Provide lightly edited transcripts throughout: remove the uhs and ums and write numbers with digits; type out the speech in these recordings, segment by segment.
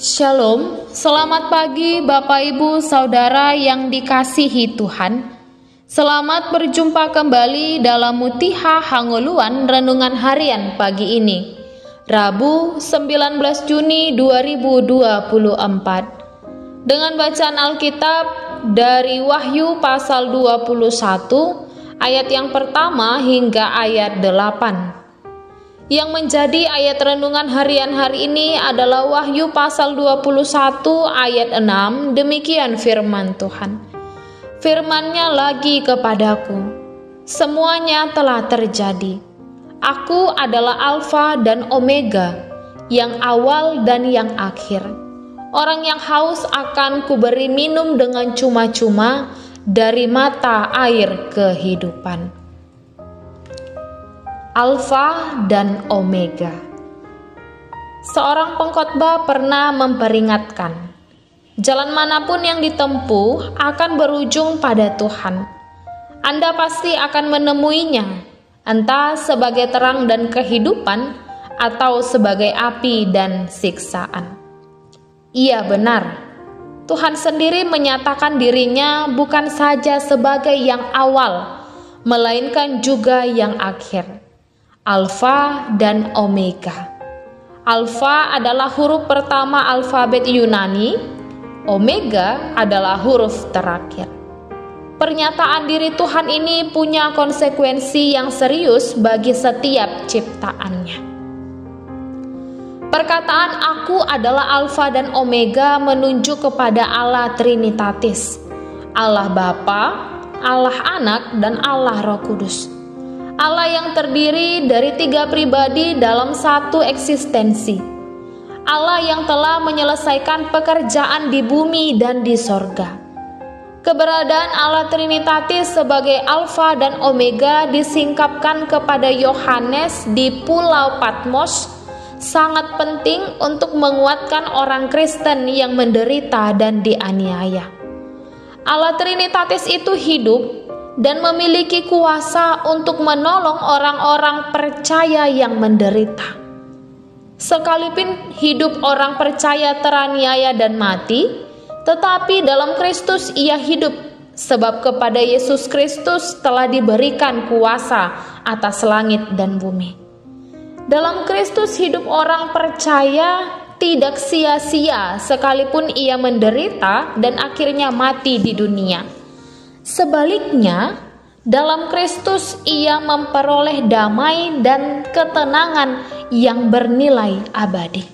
Shalom, selamat pagi Bapak Ibu Saudara yang dikasihi Tuhan. Selamat berjumpa kembali dalam Mutiha Hangoluan Renungan Harian pagi ini, Rabu 19 Juni 2024. Dengan bacaan Alkitab dari Wahyu pasal 21 ayat yang pertama hingga ayat 8. Yang menjadi ayat renungan harian hari ini adalah Wahyu pasal 21 ayat 6. Demikian firman Tuhan. Firman-Nya lagi kepadaku, semuanya telah terjadi. Aku adalah Alfa dan Omega, yang awal dan yang akhir. Orang yang haus akan kuberi minum dengan cuma-cuma dari mata air kehidupan. Alfa dan Omega. Seorang pengkhotbah pernah memperingatkan, jalan manapun yang ditempuh akan berujung pada Tuhan. Anda pasti akan menemuinya, entah sebagai terang dan kehidupan atau sebagai api dan siksaan. Iya benar, Tuhan sendiri menyatakan dirinya bukan saja sebagai yang awal, melainkan juga yang akhir. Alfa dan Omega. Alfa adalah huruf pertama alfabet Yunani, Omega adalah huruf terakhir. Pernyataan diri Tuhan ini punya konsekuensi yang serius bagi setiap ciptaannya. Perkataan aku adalah Alfa dan Omega menunjuk kepada Allah Trinitatis, Allah Bapa, Allah Anak, dan Allah Roh Kudus. Allah yang terdiri dari 3 pribadi dalam satu eksistensi. Allah yang telah menyelesaikan pekerjaan di bumi dan di sorga. Keberadaan Allah Trinitatis sebagai Alfa dan Omega disingkapkan kepada Yohanes di Pulau Patmos sangat penting untuk menguatkan orang Kristen yang menderita dan dianiaya. Allah Trinitatis itu hidup dan memiliki kuasa untuk menolong orang-orang percaya yang menderita. Sekalipun hidup orang percaya teraniaya dan mati, tetapi dalam Kristus ia hidup, sebab kepada Yesus Kristus telah diberikan kuasa atas langit dan bumi. Dalam Kristus hidup orang percaya tidak sia-sia sekalipun ia menderita dan akhirnya mati di dunia. Sebaliknya, dalam Kristus ia memperoleh damai dan ketenangan yang bernilai abadi.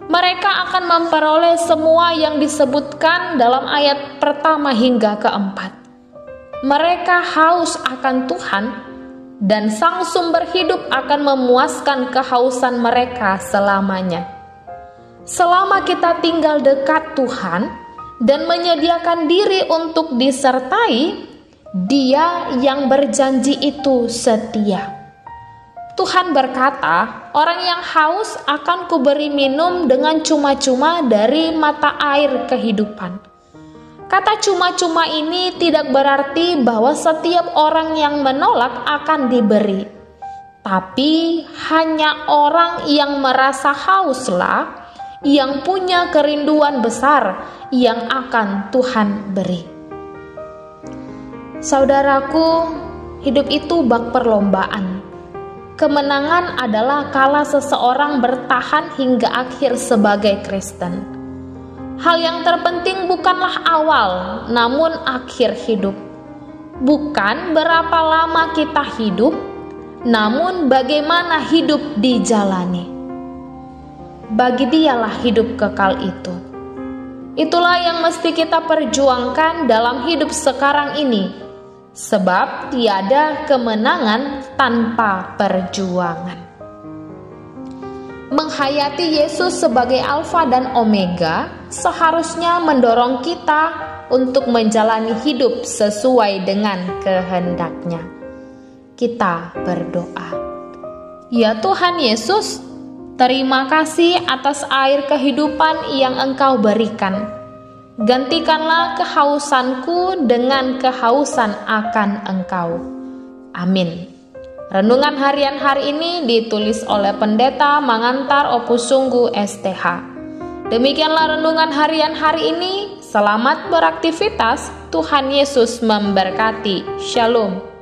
Mereka akan memperoleh semua yang disebutkan dalam ayat pertama hingga keempat. Mereka haus akan Tuhan, dan Sang Sumber Hidup akan memuaskan kehausan mereka selamanya. Selama kita tinggal dekat Tuhan dan menyediakan diri untuk disertai, Dia yang berjanji itu setia. Tuhan berkata, orang yang haus akan kuberi minum dengan cuma-cuma dari mata air kehidupan. Kata cuma-cuma ini tidak berarti bahwa setiap orang yang menolak akan diberi, tapi hanya orang yang merasa hauslah yang punya kerinduan besar yang akan Tuhan beri. Saudaraku, hidup itu bak perlombaan. Kemenangan adalah kala seseorang bertahan hingga akhir sebagai Kristen. Hal yang terpenting bukanlah awal, namun akhir hidup. Bukan berapa lama kita hidup, namun bagaimana hidup dijalani. Bagi Dialah hidup kekal itu. Itulah yang mesti kita perjuangkan dalam hidup sekarang ini, sebab tiada kemenangan tanpa perjuangan. Menghayati Yesus sebagai Alfa dan Omega seharusnya mendorong kita untuk menjalani hidup sesuai dengan kehendak-Nya. Kita berdoa. Ya Tuhan Yesus, terima kasih atas air kehidupan yang Engkau berikan. Gantikanlah kehausanku dengan kehausan akan Engkau. Amin. Renungan harian hari ini ditulis oleh Pendeta Mangantar Opus Sungguh STH. Demikianlah renungan harian hari ini. Selamat beraktivitas. Tuhan Yesus memberkati. Shalom.